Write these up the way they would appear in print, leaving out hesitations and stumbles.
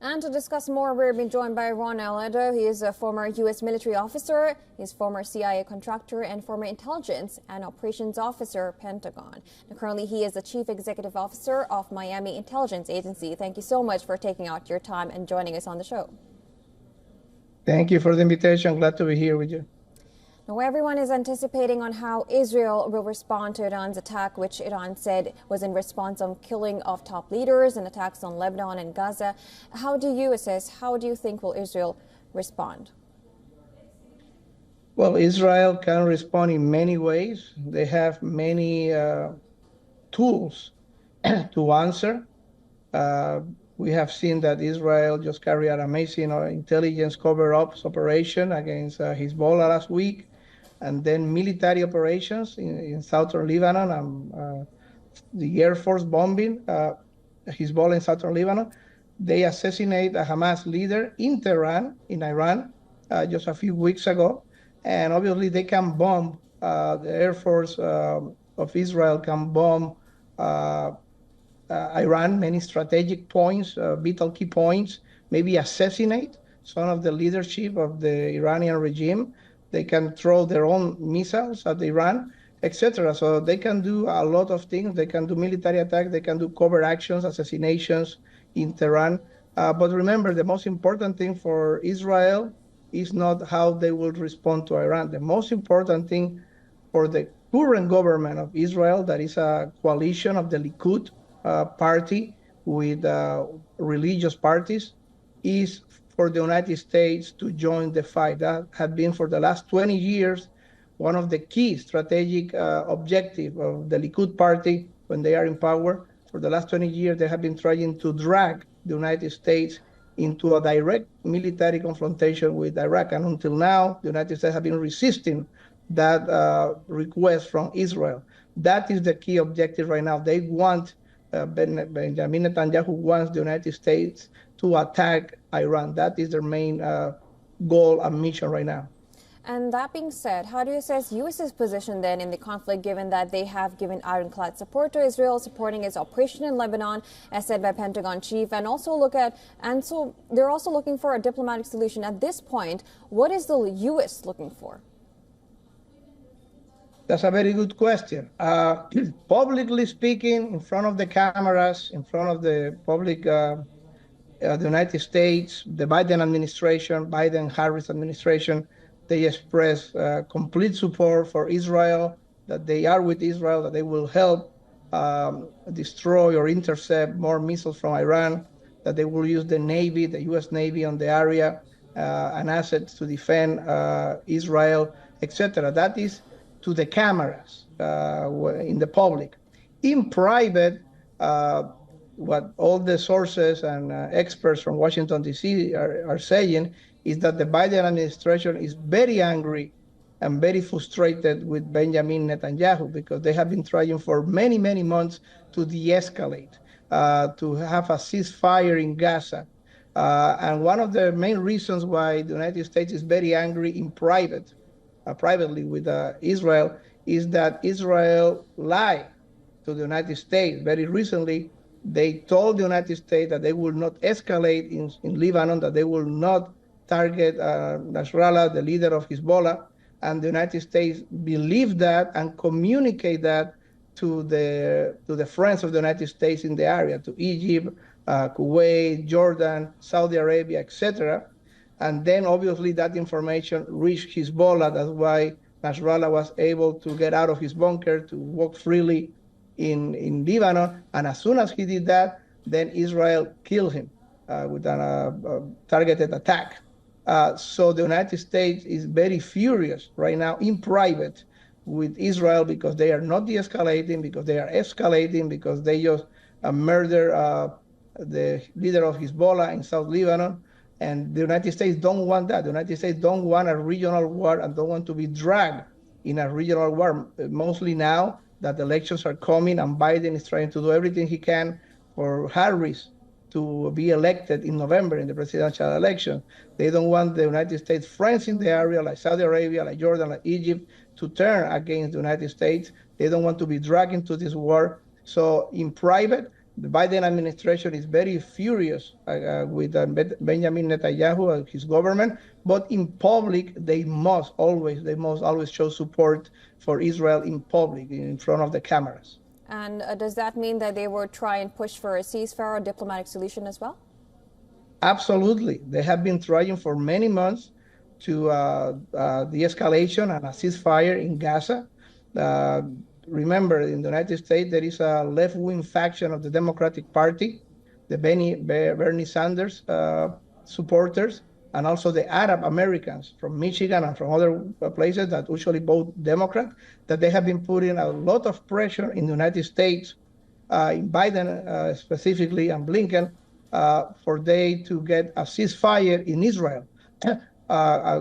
And to discuss more, we're being joined by Aledo. He is a former U.S. military officer, he's former CIA contractor, and former intelligence and operations officer, Pentagon. Now, currently, he is the chief executive officer of Miami Intelligence Agency. Thank you so much for taking out your time and joining us on the show. Thank you for the invitation. Glad to be here with you. Now, everyone is anticipating on how Israel will respond to Iran's attack, which Iran said was in response on killing of top leaders and attacks on Lebanon and Gaza. How do you assess, how do you think will Israel respond? Well, Israel can respond in many ways. They have many tools to answer. We have seen that Israel just carried out amazing intelligence cover-ups operation against Hezbollah last week, and then military operations in southern Lebanon and the Air Force bombing Hezbollah in southern Lebanon. They assassinate a Hamas leader in Tehran, in Iran, just a few weeks ago. And obviously they can bomb, the Air Force of Israel can bomb Iran, many strategic points, vital key points, maybe assassinate some of the leadership of the Iranian regime. They can throw their own missiles at Iran, etc. So they can do a lot of things. They can do military attacks. They can do covert actions, assassinations in Tehran. But remember, the most important thing for Israel is not how they will respond to Iran. The most important thing for the current government of Israel, that is a coalition of the Likud party with religious parties, is for the United States to join the fight. That had been for the last 20 years one of the key strategic objectives of the Likud party when they are in power. For the last 20 years, they have been trying to drag the United States into a direct military confrontation with Iraq. And until now, the United States have been resisting that request from Israel. That is the key objective right now. They want, Benjamin Netanyahu wants the United States to attack Iran. That is their main goal and mission right now. And that being said, how do you assess U.S.'s position then in the conflict, given that they have given ironclad support to Israel, supporting its operation in Lebanon, as said by Pentagon chief, and so they're also looking for a diplomatic solution at this point. What is the U.S. looking for? That's a very good question. Publicly speaking, in front of the cameras, in front of the public, the United States, the Biden administration, Biden-Harris administration, they express complete support for Israel, that they are with Israel, that they will help destroy or intercept more missiles from Iran, that they will use the Navy, the U.S. Navy on the area, and assets to defend Israel, etc. That is to the cameras in the public. In private, what all the sources and experts from Washington, D.C. are saying is that the Biden administration is very angry and very frustrated with Benjamin Netanyahu, because they have been trying for many, many months to de-escalate, to have a ceasefire in Gaza. And one of the main reasons why the United States is very angry in privately with Israel is that Israel lied to the United States. Very recently, they told the United States that they will not escalate in Lebanon, that they will not target Nasrallah, the leader of Hezbollah, and the United States believed that and communicate that to the friends of the United States in the area, to Egypt, Kuwait, Jordan, Saudi Arabia, etc. And then obviously that information reached Hezbollah. That's why Nasrallah was able to get out of his bunker, to walk freely in Lebanon. And as soon as he did that, then Israel killed him with a targeted attack. So the United States is very furious right now in private with Israel, because they are not de-escalating, because they are escalating, because they just murder the leader of Hezbollah in South Lebanon. And the United States don't want that. The United States don't want a regional war and don't want to be dragged in a regional war, mostly now that the elections are coming and Biden is trying to do everything he can for Harris to be elected in November in the presidential election. They don't want the United States friends in the area, like Saudi Arabia, like Jordan, like Egypt, to turn against the United States. They don't want to be dragged into this war. So in private, The Biden administration is very furious with Benjamin Netanyahu and his government, but in public, they must always show support for Israel in public, in front of the cameras. And does that mean that they will try and push for a ceasefire or diplomatic solution as well? Absolutely. They have been trying for many months to de-escalation and a ceasefire in Gaza. Remember, in the United States, there is a left-wing faction of the Democratic Party, the Bernie Sanders supporters, and also the Arab Americans from Michigan and from other places that usually vote Democrat, that they have been putting a lot of pressure in the United States, in Biden specifically, and Blinken, for they to get a ceasefire in Israel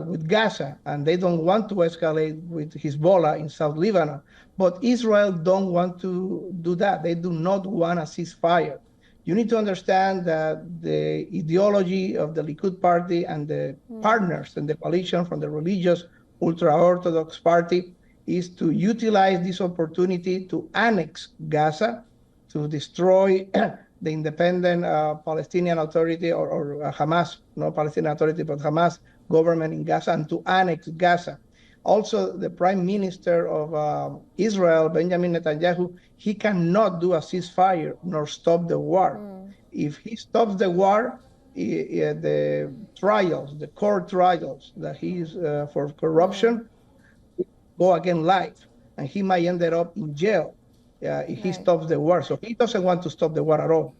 with Gaza, and they don't want to escalate with Hezbollah in South Lebanon. But Israel don't want to do that. They do not want a ceasefire. You need to understand that the ideology of the Likud party and the partners in the coalition from the religious ultra-Orthodox party is to utilize this opportunity to annex Gaza, to destroy the independent Palestinian Authority or Hamas, not Palestinian Authority, but Hamas government in Gaza, and to annex Gaza. Also, the Prime Minister of Israel, Benjamin Netanyahu, he cannot do a ceasefire nor stop the war. If he stops the war, the trials, the court trials that he's for corruption, go again live, and he might end up in jail if he stops the war. So he doesn't want to stop the war at all.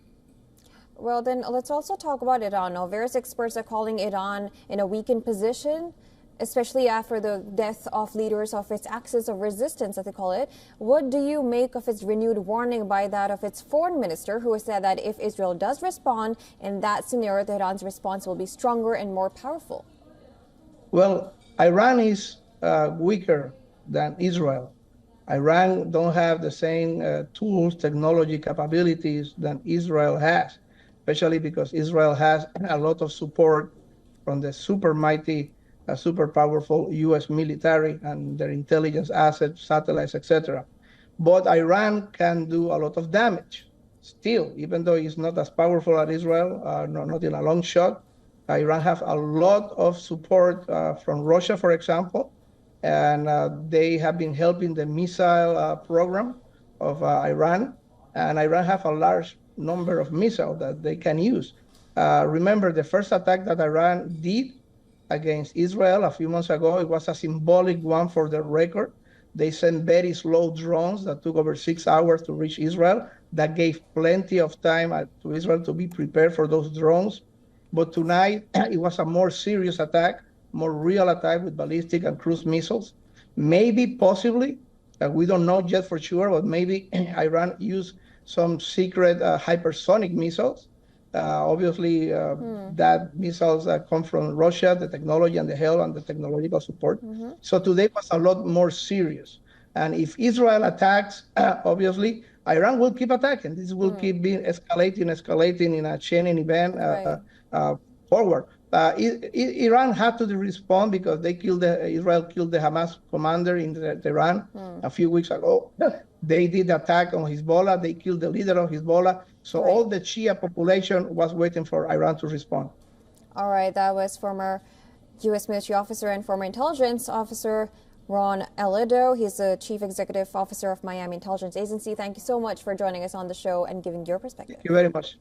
Well, then let's also talk about Iran. Now, various experts are calling Iran in a weakened position, especially after the death of leaders of its axis of resistance, as they call it. What do you make of its renewed warning by that of its foreign minister, who has said that if Israel does respond in that scenario, Iran's response will be stronger and more powerful? Well, Iran is weaker than Israel. Iran don't have the same tools, technology capabilities than Israel has, especially because Israel has a lot of support from the super mighty, super powerful U.S. military and their intelligence assets, satellites, etc. But Iran can do a lot of damage still, even though it's not as powerful as Israel, not in a long shot. Iran has a lot of support from Russia, for example, and they have been helping the missile program of Iran, and Iran have a large number of missiles that they can use. Remember, the first attack that Iran did against Israel a few months ago, it was a symbolic one for the record. They sent very slow drones that took over 6 hours to reach Israel. That gave plenty of time to Israel to be prepared for those drones. But tonight, it was a more serious attack, more real attack with ballistic and cruise missiles. Maybe, possibly, we don't know yet for sure, but maybe Iran used some secret hypersonic missiles. Obviously, that missiles come from Russia, the technology and the help and the technological support. So today was a lot more serious. And if Israel attacks, obviously, Iran will keep attacking. This will keep being escalating in a chaining event forward. Iran had to respond because they Israel killed the Hamas commander in Tehran a few weeks ago. They did attack on Hezbollah. They killed the leader of Hezbollah. So all the Shia population was waiting for Iran to respond. All right, that was former U.S. military officer and former intelligence officer Ron Aledo. He's the chief executive officer of Miami Intelligence Agency. Thank you so much for joining us on the show and giving your perspective. Thank you very much.